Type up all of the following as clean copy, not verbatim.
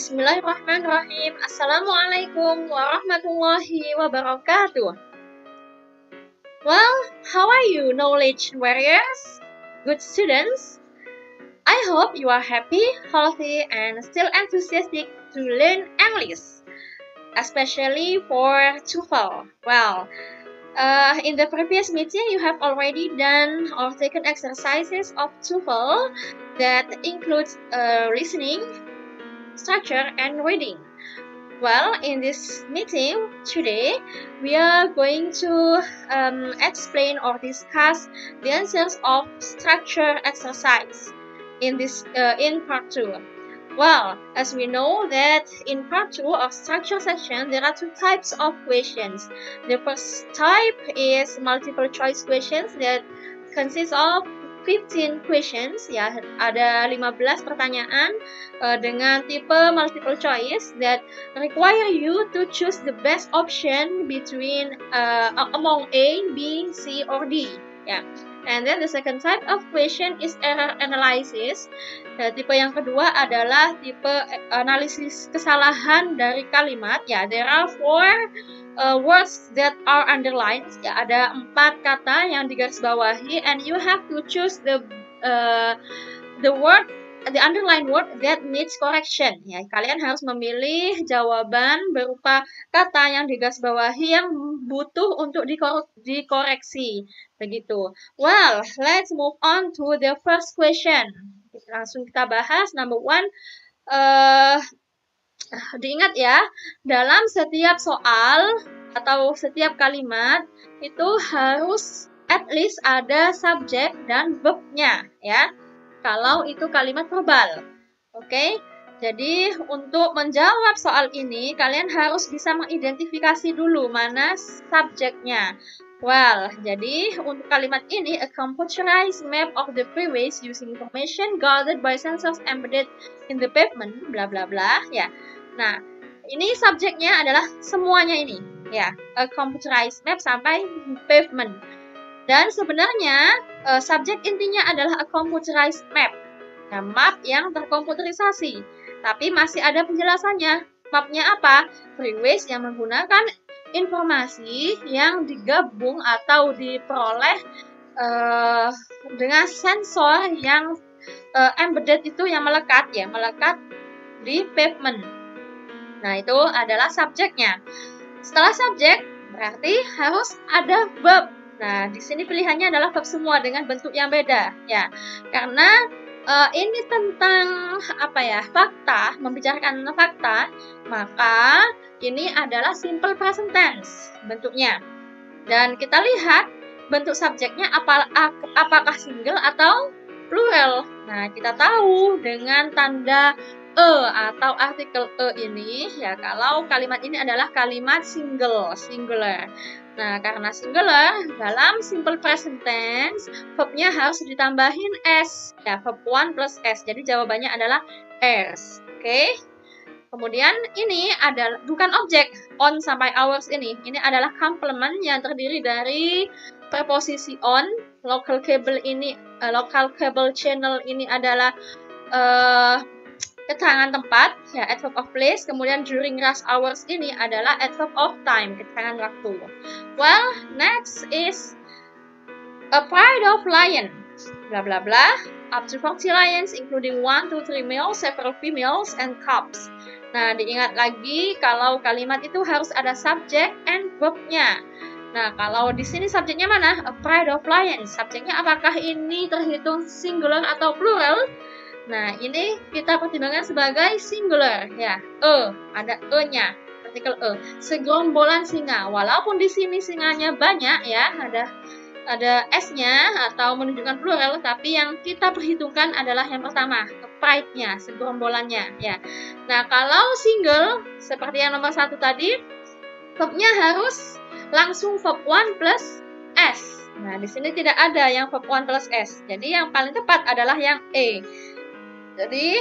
Bismillahirrahmanirrahim. Assalamualaikum warahmatullahi wabarakatuh. Well, how are you, knowledge warriors? Good students? I hope you are happy, healthy, and still enthusiastic to learn English, especially for TOEFL. Well, in the previous meeting, you have already done or taken exercises of TOEFL that includes listening, structure, and reading. Well, in this meeting today, we are going to explain or discuss the answers of structure exercise in part 2. Well, as we know that in part 2 of structure section, there are two types of questions. The first type is multiple choice questions that consists of 15 questions, ya, ada 15 pertanyaan dengan tipe multiple choice that require you to choose the best option between among A, B, C, or D. Ya. And then the second type of question is error analysis. Tipe yang kedua adalah tipe analisis kesalahan dari kalimat. Ya, there are 4 words that are underlined. Ya, ada 4 kata yang digarisbawahi, and you have to choose the underlined word that needs correction. Ya, kalian harus memilih jawaban berupa kata yang digarisbawahi yang butuh untuk dikoreksi. Begitu. Well, let's move on to the first question. Langsung kita bahas. Number 1. Diingat ya, dalam setiap soal atau setiap kalimat itu harus at least ada subjek dan verb-nya, ya. Kalau itu kalimat verbal. Oke? Jadi, untuk menjawab soal ini, kalian harus bisa mengidentifikasi dulu mana subjeknya. Well, jadi untuk kalimat ini, a computerized map of the freeways using information gathered by sensors embedded in the pavement, bla bla bla, ya. Nah, ini subjeknya adalah semuanya ini, ya. A computerized map sampai pavement. Dan sebenarnya subjek intinya adalah a computerized map. Nah, map yang terkomputerisasi. Tapi masih ada penjelasannya. Mapnya apa? Freeways yang menggunakan informasi yang digabung atau diperoleh dengan sensor yang embedded itu yang melekat di pavement. Nah, itu adalah subjeknya. Setelah subjek, berarti harus ada verb. Nah, di sini pilihannya adalah verb semua dengan bentuk yang beda, ya. Karena ini tentang fakta, membicarakan fakta, maka ini adalah simple present tense bentuknya. Dan kita lihat bentuk subjeknya apakah single atau plural. Nah, kita tahu dengan tanda atau artikel ini, ya, kalau kalimat ini adalah kalimat singular. Nah, karena singular, dalam simple present tense, verb-nya harus ditambahin s, ya, verb 1 plus s. Jadi jawabannya adalah s. Oke. Kemudian ini adalah bukan objek, on sampai hours ini. Ini adalah complement yang terdiri dari preposisi on, local cable channel ini adalah keterangan tempat, ya, adverb of place. Kemudian during rush hours ini adalah adverb of time, keterangan waktu. Well, next is a pride of lion, bla bla bla, up to 40 lions including 1 to 3 males, several females, and cubs. Nah, diingat lagi kalau kalimat itu harus ada subject and verb-nya. Nah, kalau di sini subjeknya mana? A pride of lions. Subjeknya apakah ini terhitung singular atau plural? Nah, ini kita pertimbangkan sebagai singular, ya. Ada e-nya, artikel e. Segerombolan singa. Walaupun di sini singanya banyak, ya, ada s-nya atau menunjukkan plural, tapi yang kita perhitungkan adalah yang pertama, pride-nya, segerombolannya, ya. Nah, kalau single seperti yang nomor 1 tadi, verb-nya harus langsung verb 1 plus s. Nah, di sini tidak ada yang verb 1 plus s. Jadi yang paling tepat adalah yang e. Jadi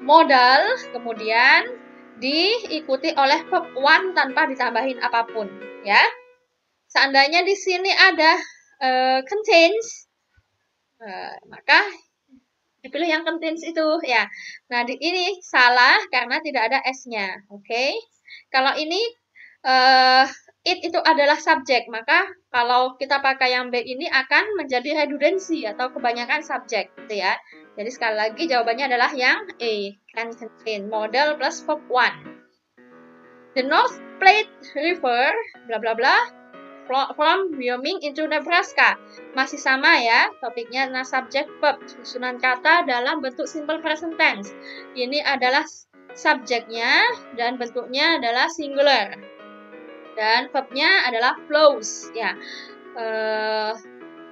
modal kemudian diikuti oleh verb 1 tanpa ditambahin apapun, ya. Seandainya di sini ada contains, maka Dipilih yang contains itu ya. Nah, ini salah karena tidak ada S-nya. Oke. Kalau ini it itu adalah subjek, maka kalau kita pakai yang B ini akan menjadi redundancy atau kebanyakan subjek gitu ya. Jadi sekali lagi jawabannya adalah yang A, can contain, model plus verb 1. The North Platte River bla bla bla from Wyoming into Nebraska. Masih sama ya topiknya. Nah, subject verb, susunan kata dalam bentuk simple present tense. Ini adalah subjeknya dan bentuknya adalah singular. Dan verbnya adalah flows ya.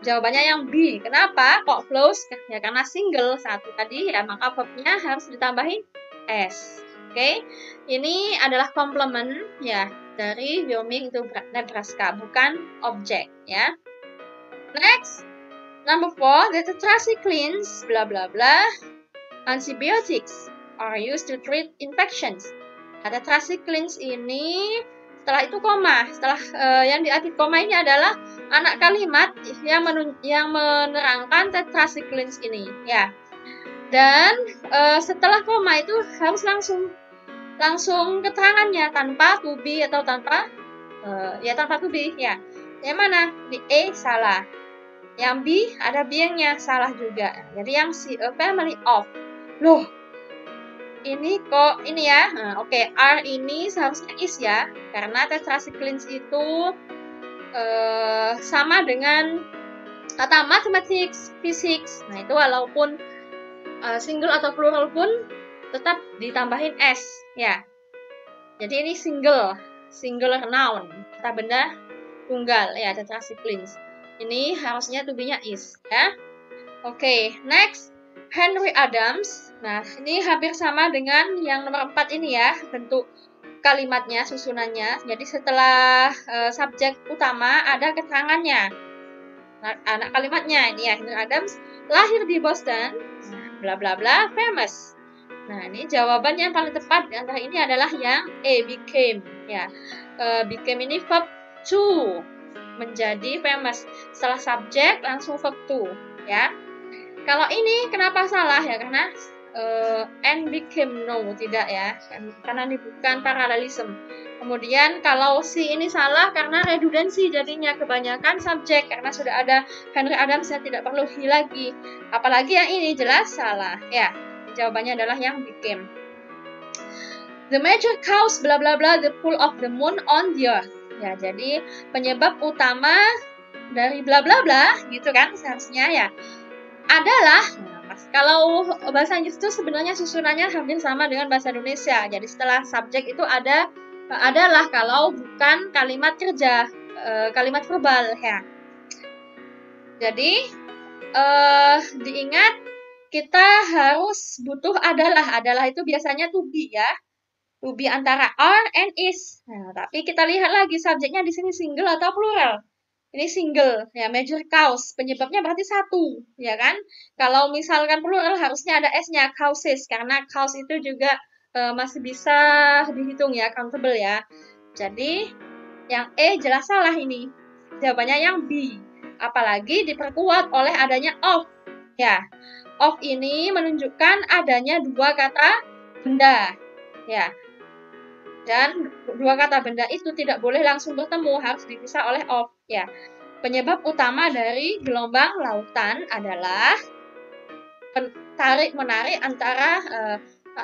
Jawabannya yang B. Kenapa kok flows? Ya karena single satu tadi ya, maka verbnya harus ditambahin S. Oke. Ini adalah komplement ya dari Wyoming itu Nebraska, bukan objek ya. Next, number 4, the tetracyclines bla bla bla antibiotics are used to treat infections. Nah, tetracyclines ini setelah itu koma. Setelah yang di akhir koma ini adalah anak kalimat yang menerangkan tetracyclines ini ya. Dan setelah koma itu harus langsung keterangannya tanpa to be atau tanpa tanpa to be ya. Yang mana? Di A salah. Yang B ada beingnya salah juga. Jadi yang C, a family of. Loh, ini kok ini ya. Oke, R ini seharusnya is ya, karena tetracyclines itu sama dengan kata mathematics, physics. Nah, itu walaupun single atau plural pun tetap ditambahin S ya. Jadi ini singular noun, kata benda tunggal ya, tetracyclines. Ini harusnya to be-nya is ya. Oke, next Henry Adams. Nah, ini hampir sama dengan yang nomor 4 ini ya, bentuk kalimatnya, susunannya. Jadi setelah subjek utama ada keterangannya. Nah, anak kalimatnya ini ya, Henry Adams lahir di Boston, bla bla bla, famous. Nah, ini jawaban yang paling tepat di antara ini adalah yang A, became ya. Became ini verb to, menjadi famous. Setelah subjek langsung verb to ya. Kalau ini kenapa salah ya? Karena and became no, tidak ya. Karena ini bukan parallelism. Kemudian kalau si ini salah karena redundancy, jadinya kebanyakan subjek karena sudah ada Henry Adams yang tidak perlu he lagi. Apalagi yang ini jelas salah ya. Jawabannya adalah yang became. The major cause bla bla bla the pull of the moon on the earth. Ya, jadi penyebab utama dari bla bla bla gitu kan seharusnya ya adalah kalau bahasa Inggris itu sebenarnya susunannya hampir sama dengan bahasa Indonesia. Jadi setelah subjek itu adalah kalau bukan kalimat kerja, kalimat verbal ya. Jadi diingat kita harus butuh adalah itu biasanya to be ya. To be antara are and is. Nah, tapi kita lihat lagi subjeknya di sini single atau plural. Ini single, ya, major cause. Penyebabnya berarti satu, ya kan? Kalau misalkan plural harusnya ada S-nya, causes. Karena cause itu juga masih bisa dihitung ya, countable ya. Jadi, yang E jelas salah ini. Jawabannya yang B. Apalagi diperkuat oleh adanya of. Ya, of ini menunjukkan adanya dua kata benda. Ya, dan dua kata benda itu tidak boleh langsung bertemu, harus dipisah oleh of ya. Penyebab utama dari gelombang lautan adalah tarik-menarik antara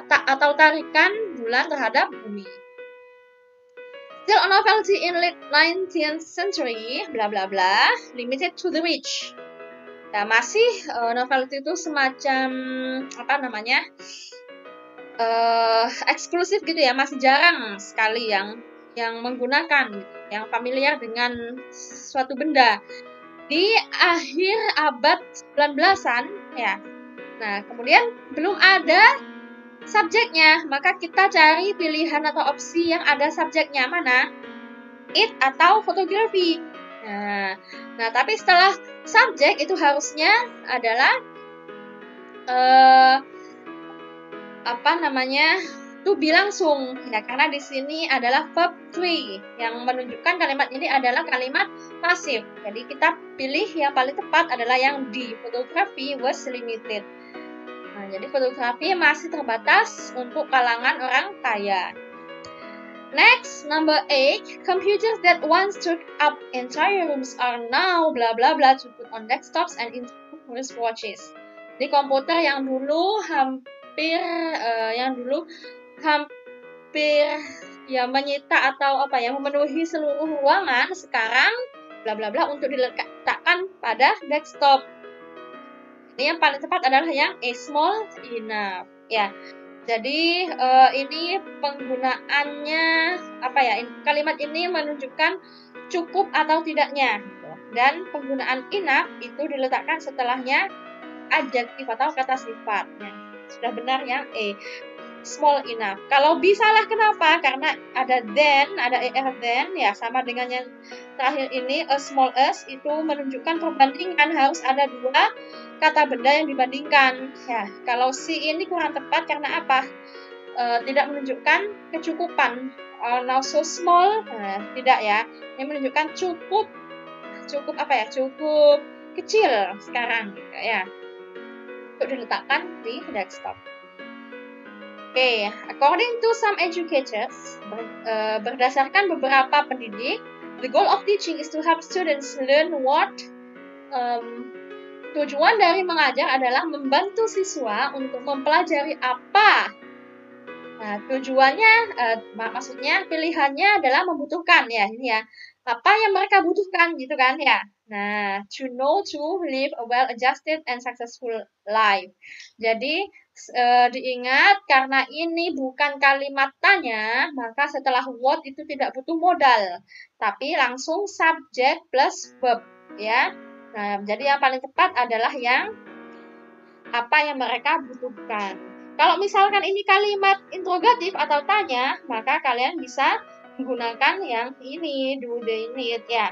atau tarikan bulan terhadap bumi. Still a novelty in late 19th century, bla bla bla, limited to the rich. Nah, masih novelty itu semacam apa namanya? Eksklusif gitu ya, masih jarang sekali yang menggunakan, yang familiar dengan suatu benda di akhir abad 19-an ya. Nah, kemudian belum ada subjeknya, maka kita cari pilihan atau opsi yang ada subjeknya, mana? It atau fotografi. Nah, tapi setelah subjek itu harusnya adalah to be langsung ya, karena di sini adalah verb 3 yang menunjukkan kalimat ini adalah kalimat pasif. Jadi kita pilih yang paling tepat adalah yang D, photography was limited. Nah, jadi fotografi masih terbatas untuk kalangan orang kaya. Next, number 8, computers that once took up entire rooms are now blah blah blah to put on desktops and into wristwatches. Di komputer yang dulu hampir ya menyita atau memenuhi seluruh ruangan, sekarang bla bla bla untuk diletakkan pada desktop. Ini yang paling tepat adalah yang a small enough, ya. Jadi ini penggunaannya kalimat ini menunjukkan cukup atau tidaknya, dan penggunaan enough itu diletakkan setelahnya adjektif atau kata sifatnya. Sudah benar yang a small enough. Kalau B salah kenapa? Karena ada then, ada er then, ya sama dengan yang terakhir ini as small as, itu menunjukkan perbandingan, harus ada dua kata benda yang dibandingkan. Ya, kalau C ini kurang tepat karena apa? Tidak menunjukkan kecukupan. Now so small, tidak ya. Ini menunjukkan cukup kecil sekarang, ya. Untuk diletakkan di desktop. Okay, according to some educators, berdasarkan beberapa pendidik, the goal of teaching is to help students learn what. Tujuan dari mengajar adalah membantu siswa untuk mempelajari apa. Nah, tujuannya, maksudnya pilihannya adalah membutuhkan, ya ini ya. Apa yang mereka butuhkan, gitu kan ya. Nah, to know to live a well-adjusted and successful life. Jadi, diingat karena ini bukan kalimat tanya, maka setelah what itu tidak butuh modal, tapi langsung subject plus verb, ya. Nah, jadi yang paling tepat adalah yang apa yang mereka butuhkan. Kalau misalkan ini kalimat interrogatif atau tanya, maka kalian bisa menggunakan yang ini, do they need, ya.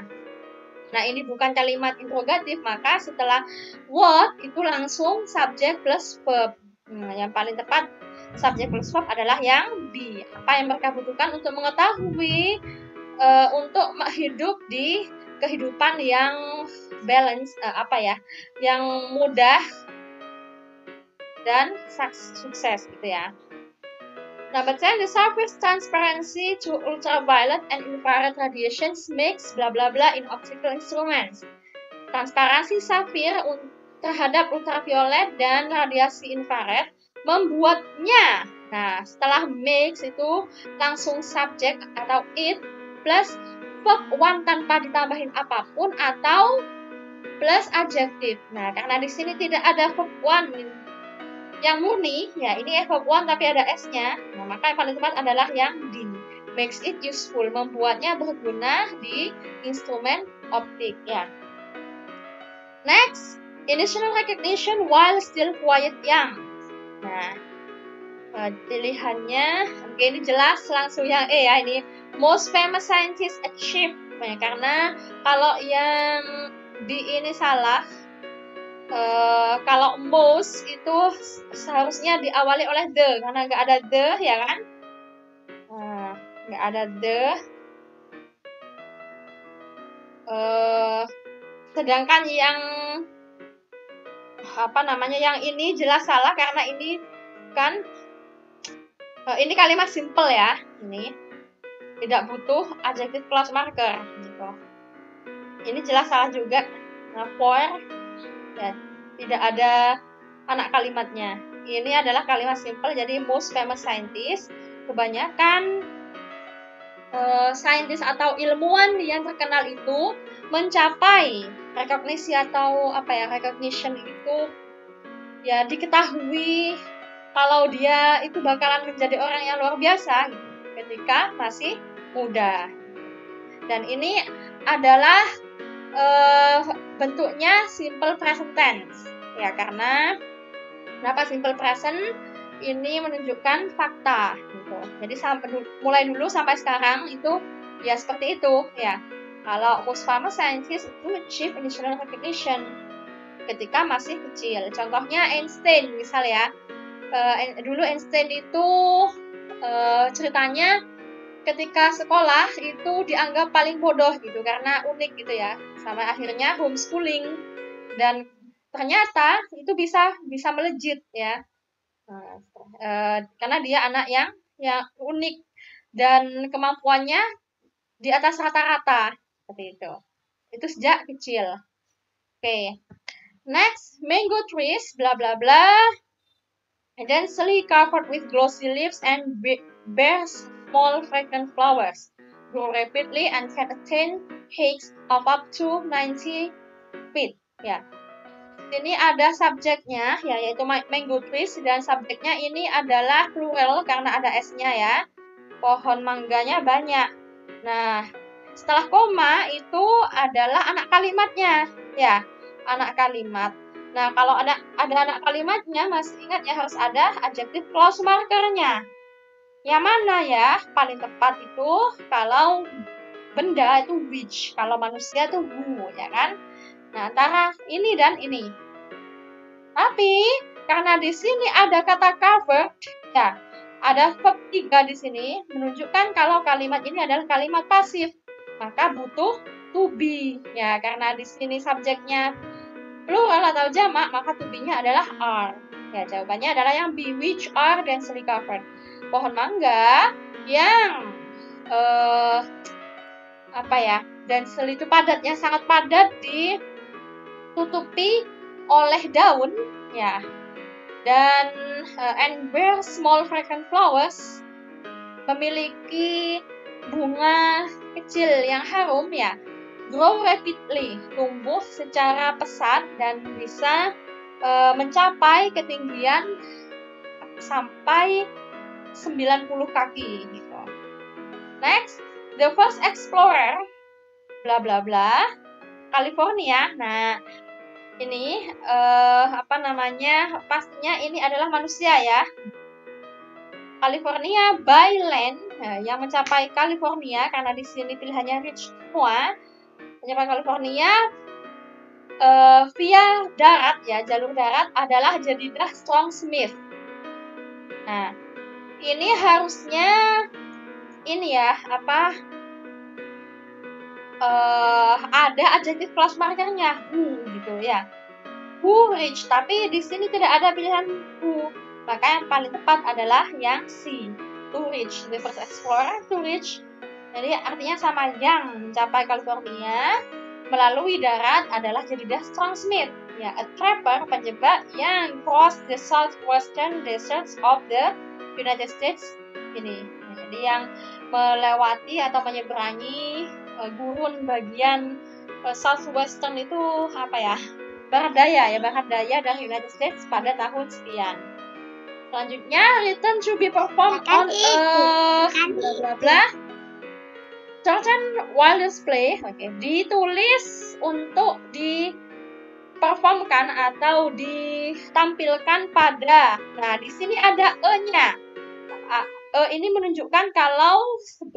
Nah, ini bukan kalimat interrogatif, maka setelah what itu langsung subject plus verb. Yang paling tepat subject plus verb adalah yang B. Apa yang mereka butuhkan untuk mengetahui, untuk hidup di kehidupan yang balance, yang mudah dan sukses, gitu ya. Number 10, the surface transparency to ultraviolet and infrared radiations makes bla bla bla in optical instruments. Transparansi safir terhadap ultraviolet dan radiasi infrared membuatnya. Nah, setelah makes itu langsung subject atau it plus verb one tanpa ditambahin apapun atau plus adjektif. Nah, karena di sini tidak ada verb one yang murni, ya ini verb one tapi ada s-nya. Nah, maka yang paling tepat adalah yang D. Makes it useful, membuatnya berguna di instrumen optik, ya. Next, initial recognition while still quite young. Nah, pilihannya, oke, ini jelas langsung yang E ya, ini most famous scientist achieve. Karena kalau yang di ini salah, kalau most itu seharusnya diawali oleh the, karena nggak ada the, ya kan? Nggak ada the. Sedangkan yang yang ini jelas salah karena ini kan ini kalimat simple ya, ini tidak butuh adjective plus marker gitu. Ini jelas salah juga. Nah, for ya, tidak ada anak kalimatnya. Ini adalah kalimat simple, jadi most famous scientist, kebanyakan saintis atau ilmuwan yang terkenal itu mencapai rekognisi atau recognition itu ya diketahui kalau dia itu bakalan menjadi orang yang luar biasa gitu, ketika masih muda. Dan ini adalah bentuknya simple present tense, ya, karena kenapa simple present? Ini menunjukkan fakta gitu. Jadi mulai dulu sampai sekarang itu ya seperti itu, ya. Kalau most famous scientist itu achieve initial recognition ketika masih kecil. Contohnya Einstein misal ya. Dulu Einstein itu ceritanya ketika sekolah itu dianggap paling bodoh gitu karena unik gitu ya. Sampai akhirnya homeschooling dan ternyata itu bisa melejit ya. Karena dia anak yang unik dan kemampuannya di atas rata-rata seperti itu. Itu sejak kecil. Oke. Next, mango trees, bla bla bla. Densely covered with glossy leaves and bear small fragrant flowers. Grow rapidly and can attain heights of up to 90 feet. Ya. Ini ada subjeknya, ya, yaitu mango trees, dan subjeknya ini adalah plural karena ada S-nya ya. Pohon mangganya banyak. Nah, setelah koma itu adalah anak kalimatnya, ya, anak kalimat. Nah, kalau ada anak kalimatnya, masih ingat ya harus ada adjective clause markernya. Yang mana ya? Paling tepat itu kalau benda itu which, kalau manusia itu who, ya kan? Nah, antara ini dan ini. Tapi karena di sini ada kata covered, ya, ada verb 3 di sini menunjukkan kalau kalimat ini adalah kalimat pasif. Maka butuh to be, ya, karena di sini subjeknya plural atau jamak, maka to be-nya adalah are. Ya, jawabannya adalah yang B, which are densely covered. Pohon mangga yang densely itu padatnya, sangat padat, ditutupi oleh daun, ya, dan and bear small fragrant flowers, memiliki bunga kecil yang harum, ya. Grow rapidly, tumbuh secara pesat dan bisa mencapai ketinggian sampai 90 kaki gitu. Next, the first explorer, bla bla bla, California. Nah, ini pastinya ini adalah manusia ya. California by land, yang mencapai California karena di sini pilihannya rich semua. Mencapai California via darat, ya, jalur darat adalah Jedediah Strong Smith. Nah, ini harusnya ini ya, ada adjective clause markernya, who gitu ya. Who reach, tapi di sini tidak ada pilihan who. Maka yang paling tepat adalah yang C, to reach. The first explorer to reach. Jadi artinya sama, yang mencapai California melalui darat adalah Jedediah Strong Smith, ya, a trapper, penjebak yang cross the southwestern deserts of the United States ini. Jadi yang melewati atau menyeberangi gurun bagian southwestern itu barat daya dari United States pada tahun sekian. Selanjutnya, written to be performed on bla bla bla. Certain while display, ditulis untuk diperformkan atau ditampilkan pada. Nah, di sini ada e-nya. Ini menunjukkan kalau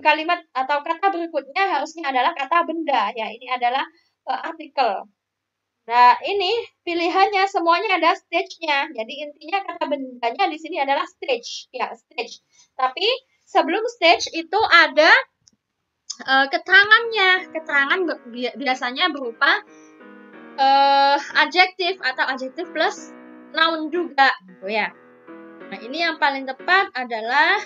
kalimat atau kata berikutnya harusnya adalah kata benda, ya. Ini adalah artikel. Nah, ini pilihannya semuanya ada stage-nya. Jadi intinya kata bendanya di sini adalah stage, ya, stage. Tapi sebelum stage itu ada keterangannya. Keterangan biasanya berupa adjektif atau adjektif plus noun juga, gitu ya. Nah, ini yang paling tepat adalah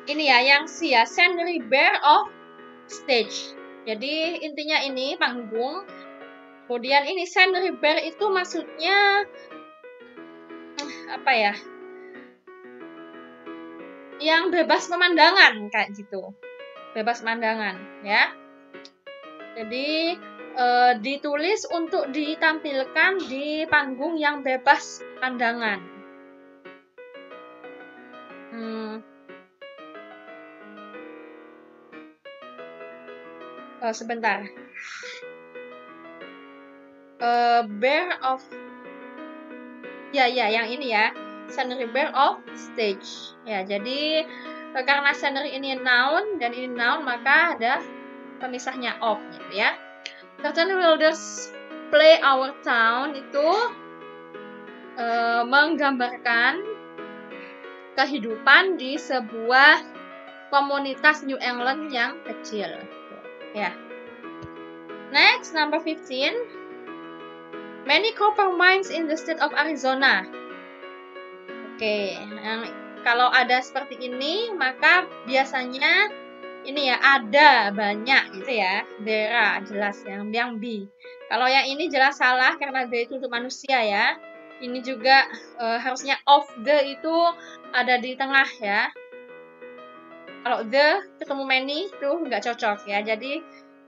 ini ya, yang C ya, scenery bare of stage. Jadi intinya ini panggung. Kemudian ini scenery bare itu maksudnya yang bebas pemandangan kayak gitu. Bebas pemandangan, ya. Jadi ditulis untuk ditampilkan di panggung yang bebas pandangan. Sebentar. Bare of, ya, yang ini ya, scenery bare of stage. Ya, jadi karena scenery ini noun dan ini noun, maka ada pemisahnya of, gitu ya. Certain will display our town itu menggambarkan kehidupan di sebuah komunitas New England yang kecil, ya. Next, number 15. Many copper mines in the state of Arizona. Oke, kalau ada seperti ini, maka biasanya ini ya, ada banyak gitu ya. There are, jelas yang B. Kalau yang ini jelas salah karena the itu untuk manusia ya. Ini juga harusnya of the itu ada di tengah ya. Kalau the ketemu many itu nggak cocok ya. Jadi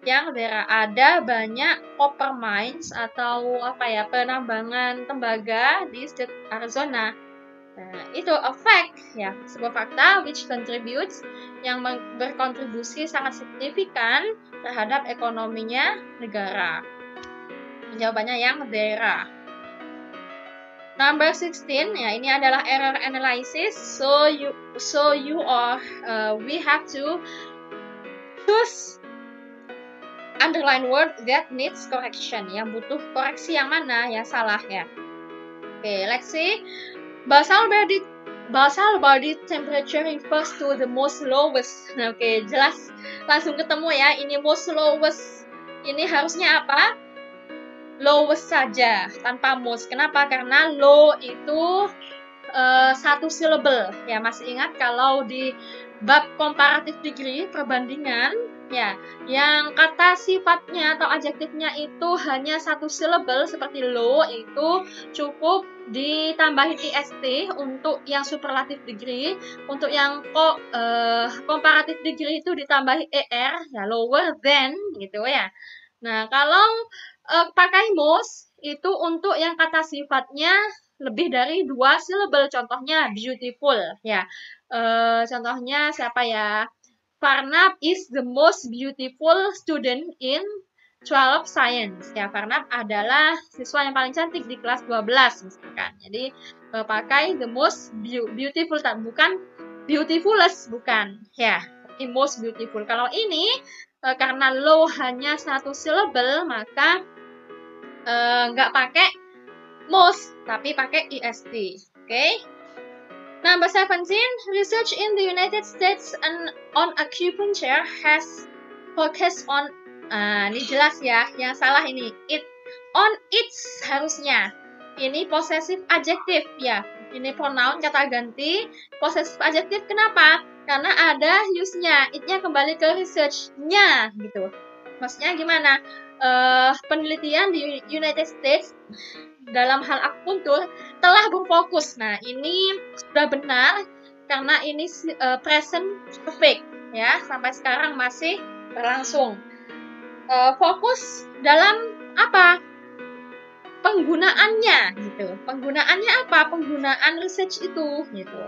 yang there are, ada banyak copper mines atau apa ya, penambangan tembaga di state Arizona. Nah, itu a fact ya, sebuah fakta which contributes, yang berkontribusi sangat signifikan terhadap ekonominya negara. Jawabannya yang daerah. Number 16 ya, ini adalah error analysis. So we have to choose underline word that needs correction, yang butuh koreksi yang mana yang salah ya. Oke, let's see. Basal body temperature refers to the most lowest. Nah, oke, jelas langsung ketemu ya. Ini most lowest. Ini harusnya apa? Lowest saja, tanpa most. Kenapa? Karena low itu satu syllable. Ya, masih ingat kalau di bab comparative degree, perbandingan, ya, yang kata sifatnya atau adjektifnya itu hanya satu syllable seperti low, itu cukup ditambahin est untuk yang superlative degree. Untuk yang comparative degree itu ditambahi er, ya, lower than gitu ya. Nah, kalau pakai most itu untuk yang kata sifatnya lebih dari 2 syllable, contohnya beautiful ya. Contohnya siapa ya? Farnab is the most beautiful student in 12 science ya. Farnab adalah siswa yang paling cantik di kelas 12 misalkan. Jadi pakai the most beautiful, bukan beautifulest, bukan ya. Ini most beautiful. Kalau ini karena low hanya satu syllable, maka nggak pakai most, tapi pakai est. Okay? Number 17, research in the United States on acupuncture has focused on, ini jelas ya, yang salah ini, it. On its harusnya. Ini possessive adjective ya. Ini pronoun kata ganti, possessive adjective. Kenapa? Karena ada use-nya, it-nya kembali ke research-nya gitu. Maksudnya gimana? Penelitian di United States dalam hal akupuntur telah berfokus. Nah, ini sudah benar karena ini present perfect ya, sampai sekarang masih berlangsung. Fokus dalam apa? Penggunaannya gitu. Penggunaannya apa? Penggunaan research itu gitu.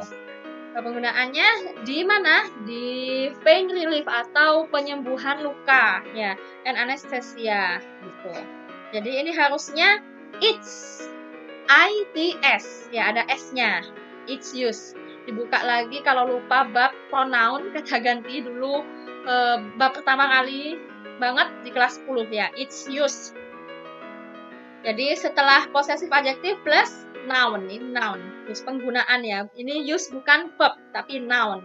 Penggunaannya di mana? Di pain relief atau penyembuhan luka ya, and anesthesia gitu. Jadi ini harusnya its, its ya, ada s-nya. Its use. Dibuka lagi kalau lupa bab pronoun kata ganti dulu, bab pertama kali banget di kelas 10 ya, its use. Jadi setelah possessive adjective plus noun, ini noun, terus penggunaan ya. Ini use bukan verb, tapi noun.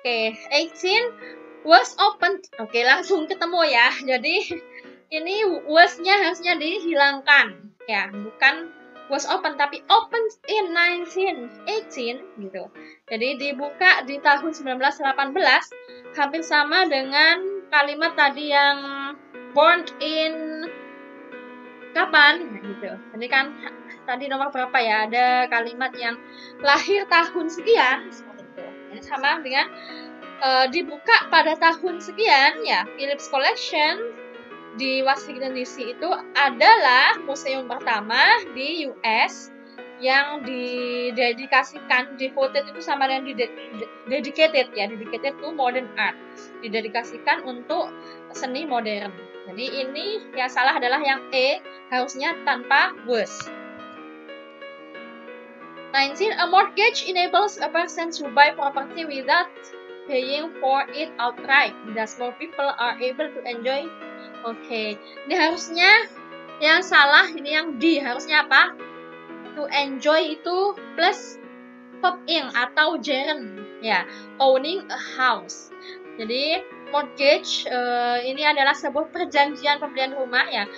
Oke, 18 was open. Oke, langsung ketemu ya. Jadi ini was-nya harusnya dihilangkan ya, bukan was open tapi open in 1918 gitu. Jadi dibuka di tahun 1918, hampir sama dengan kalimat tadi yang born in kapan gitu. Jadi kan tadi nomor berapa ya, ada kalimat yang lahir tahun sekian seperti itu. Ini sama dengan dibuka pada tahun sekian ya. Phillips Collection di Washington DC itu adalah museum pertama di US yang didedikasikan, devoted itu sama dengan dedicated ya, dedicated to modern art, didedikasikan untuk seni modern. Jadi ini yang salah adalah yang E, harusnya tanpa was. 19, a mortgage enables a person to buy property without paying for it outright. Thus more people are able to enjoy. Oke, ini harusnya yang salah, ini yang D, harusnya apa? To enjoy itu plus verb ing atau gerund ya, owning a house. Jadi mortgage ini adalah sebuah perjanjian pembelian rumah ya.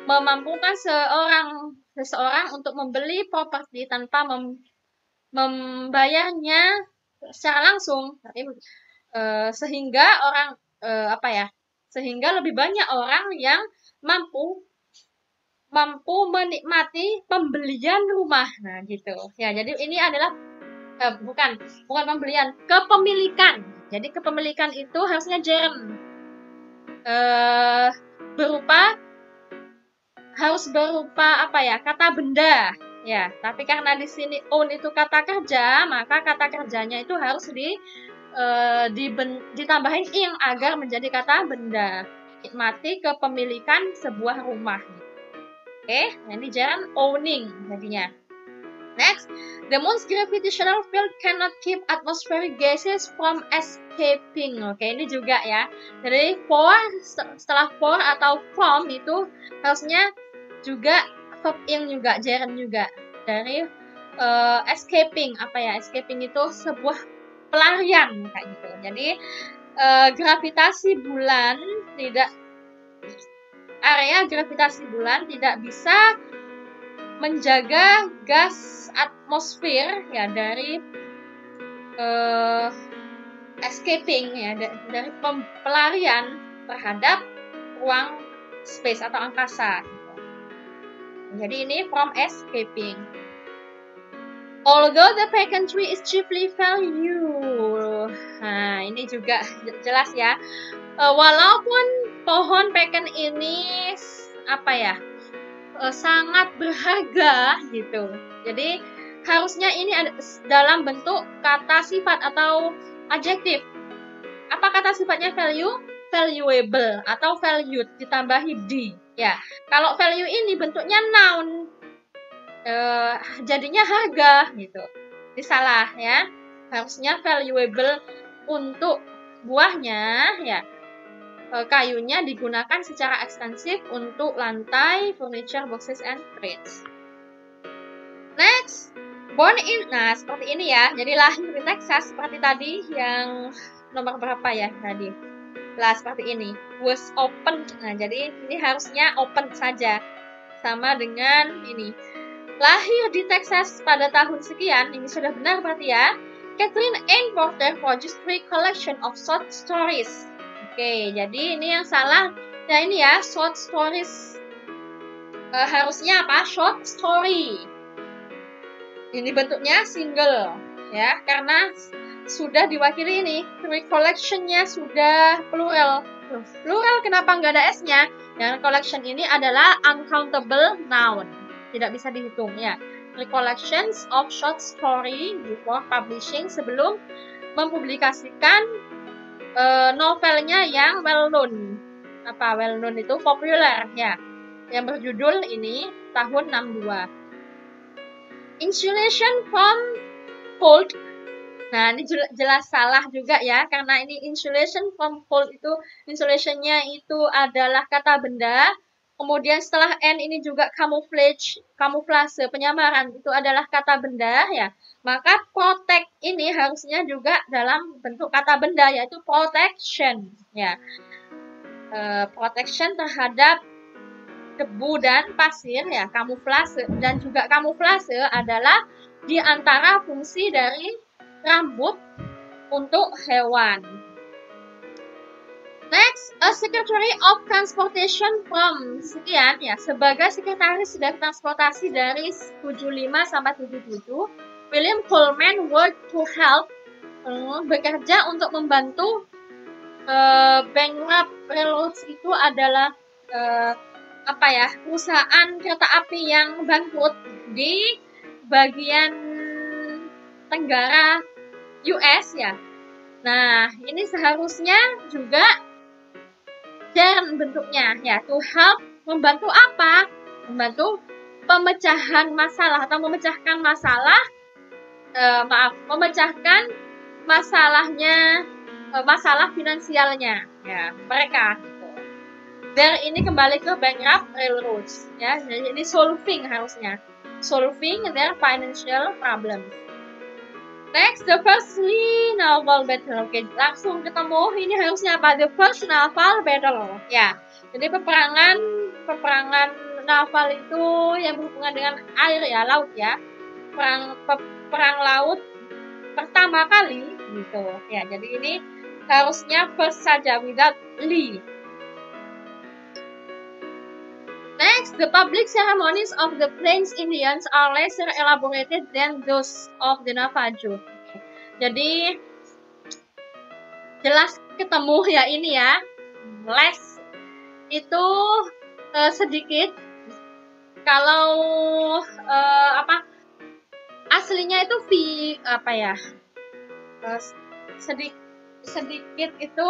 memampukan seseorang untuk membeli properti tanpa membayarnya secara langsung, sehingga sehingga lebih banyak orang yang mampu menikmati pembelian rumah. Nah, gitu. Ya, jadi ini adalah bukan pembelian, kepemilikan. Jadi kepemilikan itu harusnya gerund, harus berupa kata benda. Ya, tapi karena di sini own itu kata kerja, maka kata kerjanya itu harus ditambahin ing agar menjadi kata benda. Nikmati kepemilikan sebuah rumah. Oke, ini jalan owning jadinya. Next, the moon's gravitational field cannot keep atmospheric gases from escaping. Oke, ini juga ya. Jadi setelah for atau from itu harusnya juga verb ing juga, gerund juga. Dari escaping, escaping itu sebuah pelarian kayak gitu. Jadi gravitasi bulan area gravitasi bulan tidak bisa menjaga gas atmosfer ya dari escaping ya, dari pelarian terhadap ruang space atau angkasa. Jadi ini from escaping. Although the pecan tree is chiefly value. Nah, ini juga jelas ya. Walaupun pohon pecan ini sangat berharga gitu. Jadi harusnya ini ada dalam bentuk kata sifat atau adjektif. Apa kata sifatnya? Value, valuable atau valued ditambahi d. Ya, kalau value ini bentuknya noun, jadinya harga gitu. Ini salah ya. Harusnya valuable untuk buahnya ya. Kayunya digunakan secara ekstensif untuk lantai, furniture, boxes, and crates. Next, born in, nah seperti ini ya. Jadi lahir di Texas seperti tadi yang nomor berapa ya tadi? Lah seperti ini. Was opened. Nah jadi ini harusnya open saja. Sama dengan ini. Lahir di Texas pada tahun sekian. Ini sudah benar berarti ya. Catherine Ann Porter produced 3 collection of short stories. Oke, jadi ini yang salah. Nah ini ya, short stories. Harusnya apa? Short story. Ini bentuknya single, ya, karena sudah diwakili ini. Collection-nya sudah plural. Plural kenapa nggak ada S-nya? Dan collection ini adalah uncountable noun. Tidak bisa dihitung, ya. Recollections of short story before publishing, sebelum mempublikasikan novelnya yang well known. Well known itu popular ya. Yang berjudul ini tahun 62. Insulation from cold. Nah, ini jelas salah juga ya, karena ini insulation from cold itu insulationnya itu adalah kata benda. Kemudian setelah N ini juga kamuflase, penyamaran itu adalah kata benda ya. Maka protect ini harusnya juga dalam bentuk kata benda, yaitu protection ya. Protection terhadap debu dan pasir ya, kamuflase. Dan juga kamuflase adalah di antara fungsi dari rambut untuk hewan. Next, a Secretary of Transportation from sekian ya, sebagai sekretaris dari transportasi dari 75 sampai 77, William Coleman worked to help, bekerja untuk membantu bankrupt railroads. Itu adalah perusahaan kereta api yang bangkrut di bagian tenggara US ya. Nah, ini seharusnya juga dan bentuknya ya, to help, membantu apa? Membantu pemecahan masalah atau memecahkan masalah, memecahkan masalah finansialnya ya mereka. Dan ini kembali ke bankrupt railroads ya. Jadi ini solving harusnya, solving their financial problems. Next, the first naval battle. Oke, langsung ketemu. Ini harusnya apa? The first naval battle. Ya, jadi peperangan naval itu yang berhubungan dengan air ya, laut ya. Perang laut pertama kali gitu ya. Jadi ini harusnya first saja without Lee. Next, the public ceremonies of the Plains Indians are lesser elaborated than those of the Navajo. Jadi jelas ketemu ya ini ya, less itu sedikit. Kalau aslinya itu sedikit itu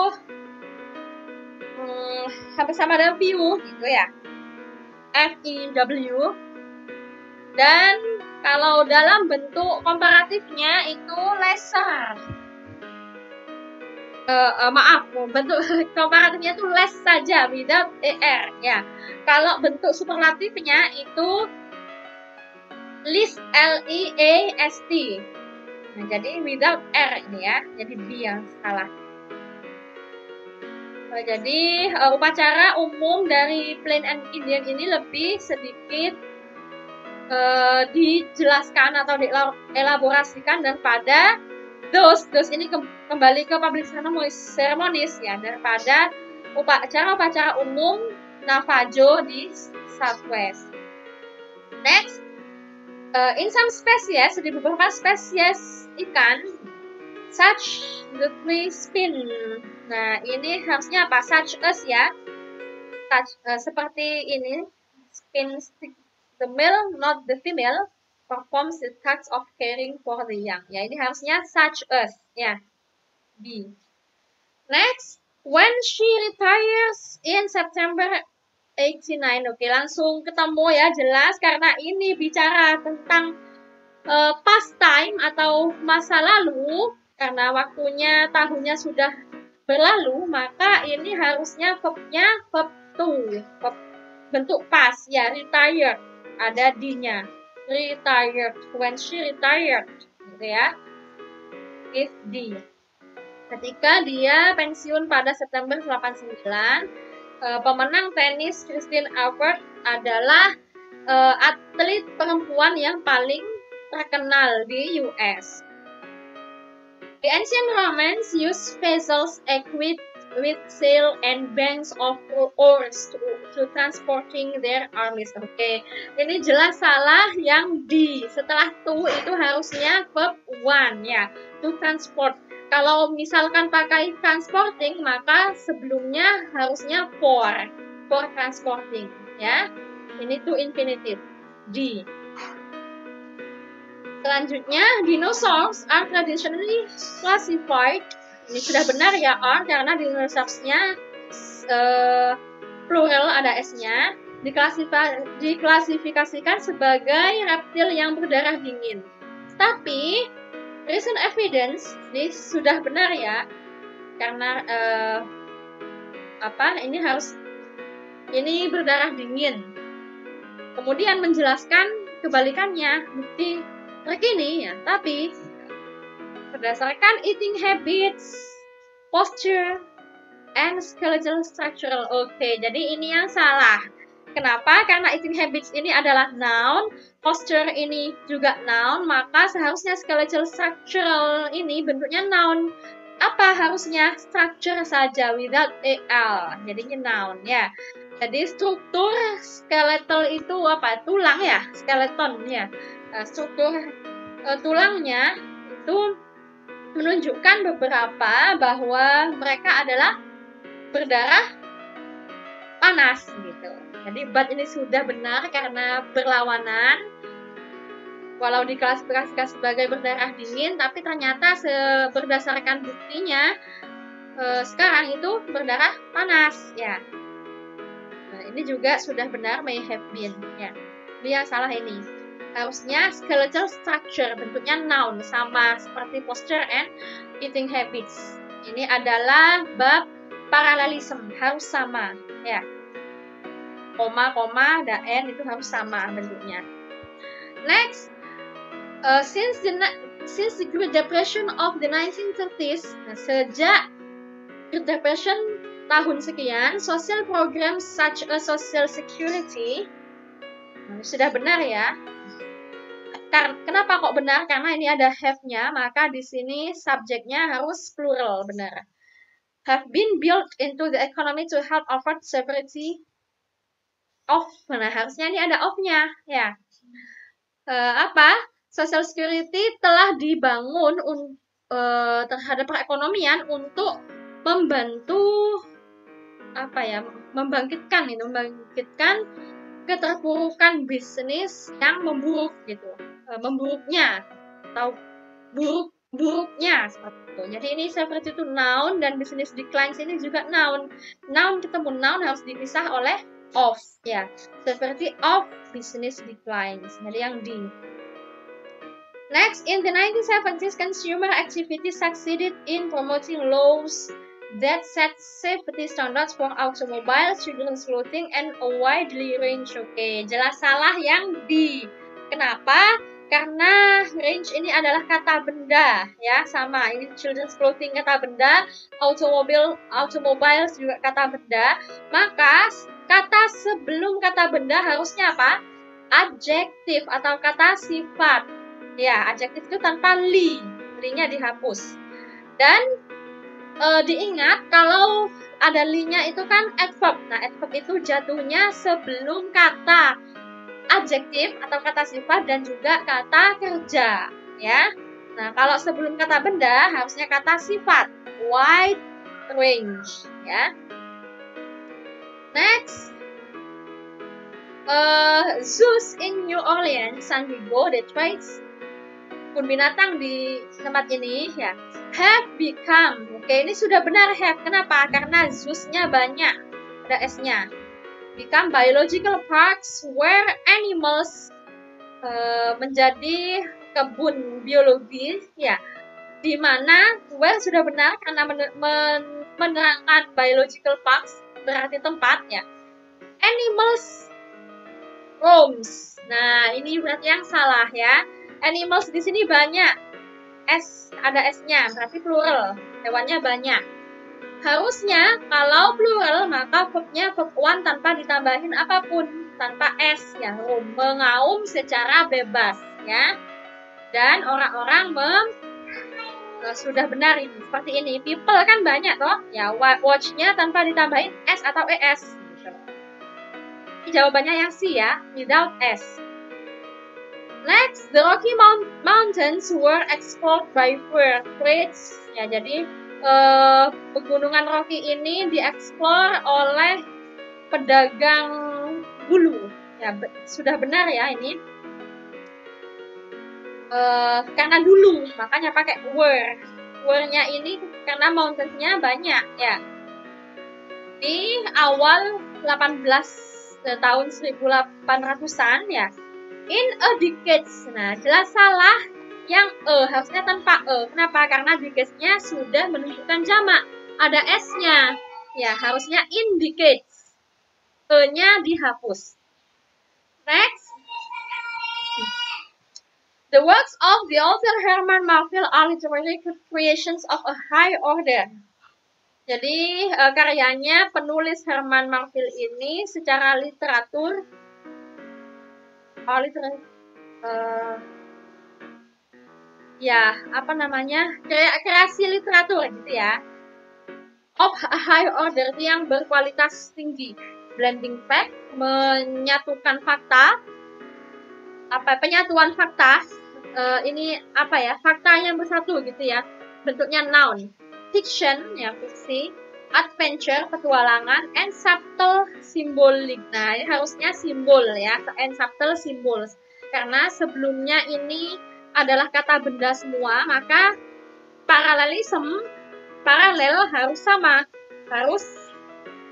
hampir sama dengan view gitu ya, FEW. Dan kalau dalam bentuk komparatifnya itu lesser. Bentuk komparatifnya itu less saja without ER ya. Kalau bentuk superlatifnya itu least, LEAST. Nah, jadi without R ini ya. Jadi B yang salah. Jadi upacara umum dari Plains and Indian ini lebih sedikit dijelaskan atau dielaborasikan daripada those ini kembali ke public ceremonies ya, daripada upacara umum Navajo di Southwest. Next, in some species, di beberapa spesies ikan, such the three spin. Nah, ini harusnya apa? Such as ya. Seperti ini, spin stick. The male, not the female, performs the task of caring for the young. Ya, ini harusnya such as ya. B. Next, when she retires in September 89. Oke, langsung ketemu ya, jelas karena ini bicara tentang past time atau masa lalu, karena waktunya tahunnya sudah berlalu, maka ini harusnya verbnya verb to, verb bentuk past ya, retired, ada D-nya, retired, when she retired gitu ya, if D. Ketika dia pensiun pada September 89, pemenang tenis Christine Albert adalah atlet perempuan yang paling terkenal di US. The ancient Romans used vessels equipped with sail and banks of oars to transporting their armies. Oke, ini jelas salah yang D. Setelah to itu harusnya verb one ya, to transport. Kalau misalkan pakai transporting, maka sebelumnya harusnya for transporting ya. Ini to infinitive, D. Selanjutnya, dinosaurs are traditionally classified. Ini sudah benar ya, are, karena dinosaurusnya plural, ada S-nya. Diklasifikasikan sebagai reptil yang berdarah dingin. Tapi recent evidence ini sudah benar ya, karena ini berdarah dingin. Kemudian menjelaskan kebalikannya, bukti terkini ya, tapi berdasarkan eating habits, posture, and skeletal structural. Oke, jadi ini yang salah. Kenapa? Karena eating habits ini adalah noun, posture ini juga noun, maka seharusnya skeletal structural ini bentuknya noun. Apa harusnya? Structure saja, without al, jadinya noun ya. Jadi struktur skeletal itu apa? Tulang ya, skeleton ya. Struktur tulangnya itu menunjukkan beberapa bahwa mereka adalah berdarah panas gitu. Jadi but ini sudah benar karena berlawanan. Walau diklasifikasikan sebagai berdarah dingin, tapi ternyata berdasarkan buktinya sekarang itu berdarah panas ya. Nah, ini juga sudah benar, may have been ya. Dia salah ini. Harusnya skeletal structure, bentuknya noun, sama seperti posture and eating habits. Ini adalah bab paralelism, harus sama ya. Koma, ada n itu harus sama bentuknya. Next, since the Great Depression of the 1930s, nah, sejak Great Depression tahun sekian, social programs such as Social Security Nah, sudah benar ya. Kenapa kok benar? Karena ini ada have-nya, maka di sini subjeknya harus plural, benar. Have been built into the economy to help avert severity of. Nah, harusnya ini ada of-nya, ya. Social security telah dibangun terhadap perekonomian untuk membantu membangkitkan keterpurukan bisnis yang memburuk gitu, memburuknya atau buruknya seperti itu. Jadi ini seperti itu noun dan business declines ini juga noun. Noun ketemu noun harus dipisah oleh of ya. Seperti of business declines. Jadi yang di. Next, in the 1970s, consumer activity succeeded in promoting laws that set safety standards for automobiles, children's clothing, and a widely range. Oke, jelas salah yang di. Kenapa? Karena range ini adalah kata benda, ya, sama. Ini children's clothing kata benda, automobiles juga kata benda. Maka kata sebelum kata benda harusnya apa? Adjektif atau kata sifat. Ya, adjektif itu tanpa li-nya dihapus. Dan diingat kalau ada li-nya itu kan adverb. Nah, adverb itu jatuhnya sebelum kata adjektif atau kata sifat dan juga kata kerja, ya. Nah, kalau sebelum kata benda harusnya kata sifat, wide range, ya. Next, zoos in New Orleans, San Diego, Detroit, kebun binatang di tempat ini ya, have become. Oke, ini sudah benar have. Kenapa? Karena zoos-nya banyak, ada s-nya. Become biological parks where animals, menjadi kebun biologi ya, di mana where sudah benar karena menerangkan biological parks berarti tempat ya. Animals roams. Nah, ini berarti yang salah ya. Animals di sini banyak, ada s-nya, berarti plural, hewannya banyak. Harusnya kalau plural maka verbnya verb one tanpa ditambahin apapun, tanpa s ya, mengaum secara bebas ya. Dan orang-orang sudah benar ini, seperti ini. People kan banyak toh, ya, watch-nya tanpa ditambahin s atau es. Ini jawabannya yang C ya, without s. Next, the Rocky Mountains were explored by fur trades. Ya, jadi pegunungan Rocky ini dieksplor oleh pedagang bulu. Ya, sudah benar ya ini. Karena dulu, makanya pakai were. Were-nya ini karena mountains-nya banyak ya. Di awal tahun 1800-an ya. In a decades. Nah, jelas salah yang harusnya tanpa Kenapa? Karena decades-nya sudah menunjukkan jamak. Ada s-nya. Ya, harusnya in decades. E-nya dihapus. Next. The works of the author Herman Melville are literary creations of a high order. Jadi, karyanya penulis Herman Melville ini secara literatur kreasi literatur gitu ya, of a high order, yang berkualitas tinggi. Blending fact, menyatukan fakta, penyatuan fakta, ini fakta yang bersatu gitu ya, bentuknya noun. Fiction ya, fiksi. Adventure, petualangan, and subtle symbolic. Nah, ini harusnya simbol ya, and subtle symbols. Karena sebelumnya ini adalah kata benda semua, maka paralel harus sama. Harus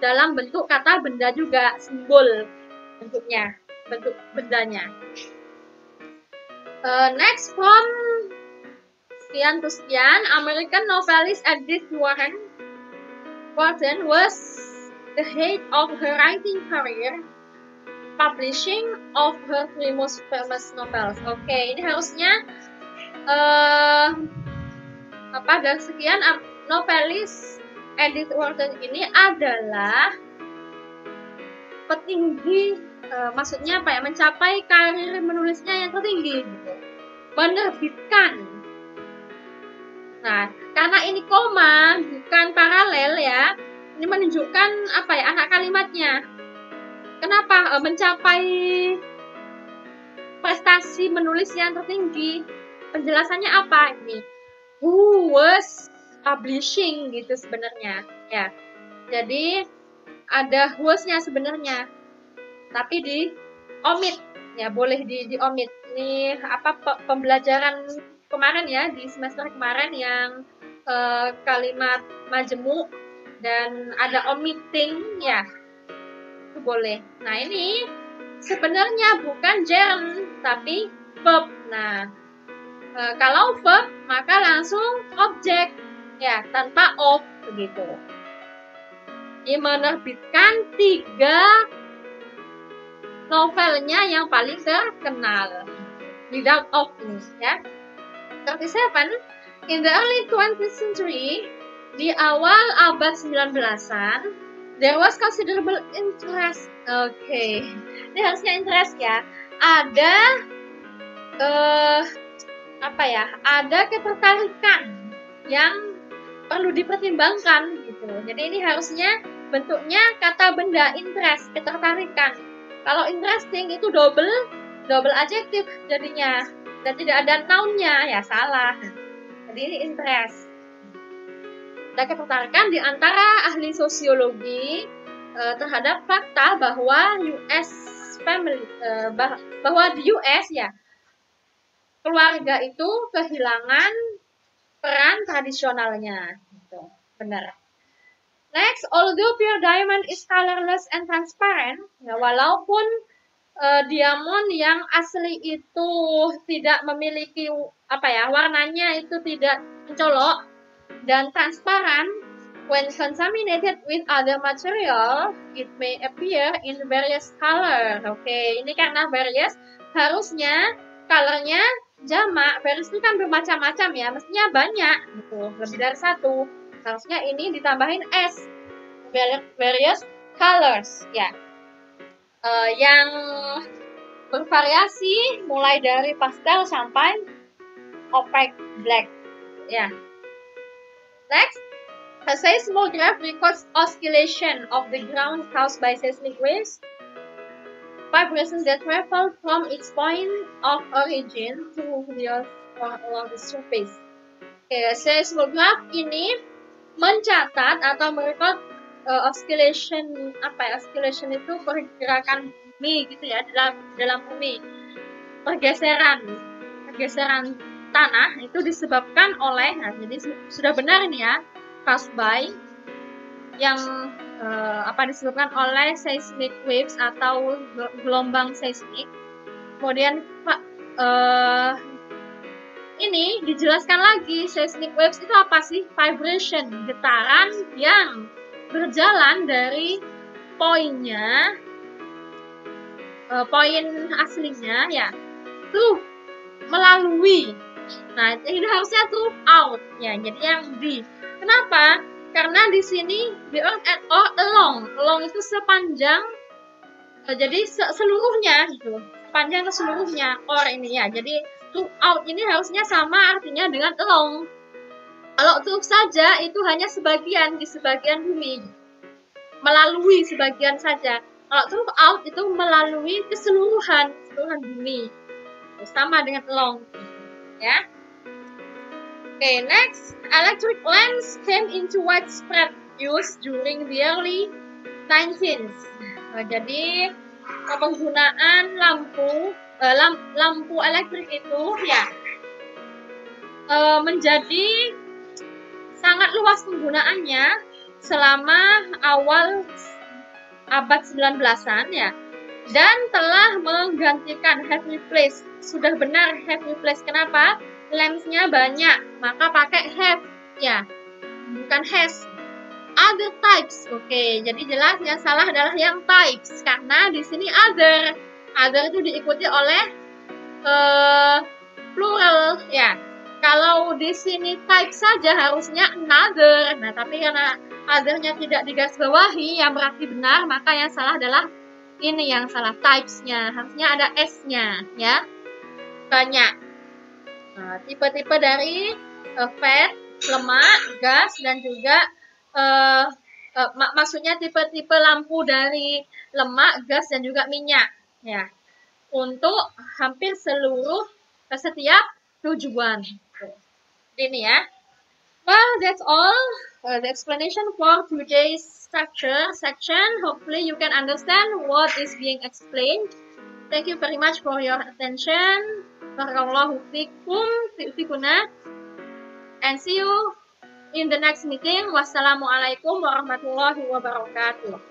dalam bentuk kata benda juga, simbol bentuknya, bentuk bendanya. Next, from sekian to sekian, American novelist Edith Wharton was the head of her writing career, publishing of her three most famous novels. Oke, ini harusnya dari sekian novelis Edith Wharton ini adalah petinggi maksudnya apa ya, mencapai karir menulisnya yang tertinggi gitu. Menerbitkan. Nah, karena ini koma bukan paralel ya, ini menunjukkan apa ya, anak kalimatnya. Kenapa mencapai prestasi menulis yang tertinggi? Penjelasannya apa ini? Who was publishing gitu sebenarnya ya. Jadi ada was-nya sebenarnya, tapi di omit ya, boleh di omit. Ini apa pembelajaran kemarin ya, di semester kemarin yang kalimat majemuk dan ada omitting ya, itu boleh. Nah ini sebenarnya bukan gerund tapi verb. Nah kalau verb maka langsung objek ya, tanpa of begitu. Dia menerbitkan 3 novelnya yang paling terkenal without of ya. 37. In the early 20th century, di awal abad 19-an, there was considerable interest. Oke, ini harusnya interest ya. Ada apa ya? Ada ketertarikan yang perlu dipertimbangkan gitu. Jadi ini harusnya bentuknya kata benda interest, ketertarikan. Kalau interesting itu double adjektif jadinya, dan tidak ada noun-nya ya, salah. Jadi ini interest. Ada ketertarikan di antara ahli sosiologi terhadap fakta bahwa bahwa di US ya, keluarga itu kehilangan peran tradisionalnya gitu. Benar. Next, although pure diamond is colorless and transparent, ya, walaupun diamond yang asli itu tidak memiliki apa ya, warnanya itu tidak mencolok dan transparan, when contaminated with other material, it may appear in various color. Oke, ini karena various harusnya colornya jamak. Various itu kan bermacam-macam ya, mestinya banyak gitu, lebih dari satu. Harusnya ini ditambahin s, various colors ya, yang bervariasi mulai dari pastel sampai opaque black ya. Next, a seismograph records oscillation of the ground caused by seismic waves, vibrations that travel from its point of origin to the earth or along the surface. Seismograph ini mencatat atau merekod oscillation, apa ya, oscillation itu pergerakan bumi gitu ya, dalam bumi, pergeseran tanah itu disebabkan oleh, nah jadi sudah benar ini ya, caused by, yang disebabkan oleh seismic waves atau gelombang seismik. Kemudian ini dijelaskan lagi, seismic waves itu apa sih? Vibration, getaran yang berjalan dari poinnya, poin aslinya ya, tuh melalui. Nah, ini harusnya tuh out ya, jadi yang di. Kenapa? Karena di sini the earth and or along itu sepanjang, jadi seluruhnya gitu, sepanjang keseluruhnya, or ini ya, jadi throughout ini harusnya sama artinya dengan along. Kalau through saja itu hanya sebagian, di sebagian bumi, melalui sebagian saja. Kalau throughout itu melalui keseluruhan bumi, sama dengan along ya. Okay, next, electric lamps came into widespread use during the early 19th. Nah, jadi penggunaan lampu elektrik itu ya menjadi sangat luas penggunaannya selama awal abad 19-an ya, dan telah menggantikan have replaced. Sudah benar have replaced. Kenapa? Lamps-nya banyak, maka pakai have ya, bukan has. Other types. Oke, jadi jelas yang salah adalah yang types, karena di sini other itu diikuti oleh plural ya. Kalau di sini type saja harusnya another. Nah, tapi karena other-nya tidak digarisbawahi yang berarti benar, maka yang salah adalah Ini yang salah, types-nya. Harusnya ada S-nya, ya. Banyak. Nah, tipe-tipe dari fat, lemak, gas, dan juga maksudnya tipe-tipe lampu dari lemak, gas, dan juga minyak. Ya, untuk hampir setiap tujuan. Ini ya. Well, that's all the explanation for today's structure section. Hopefully you can understand what is being explained. Thank you very much for your attention. Barakallahu fikum, fikuna. And see you in the next meeting. Wassalamualaikum warahmatullahi wabarakatuh.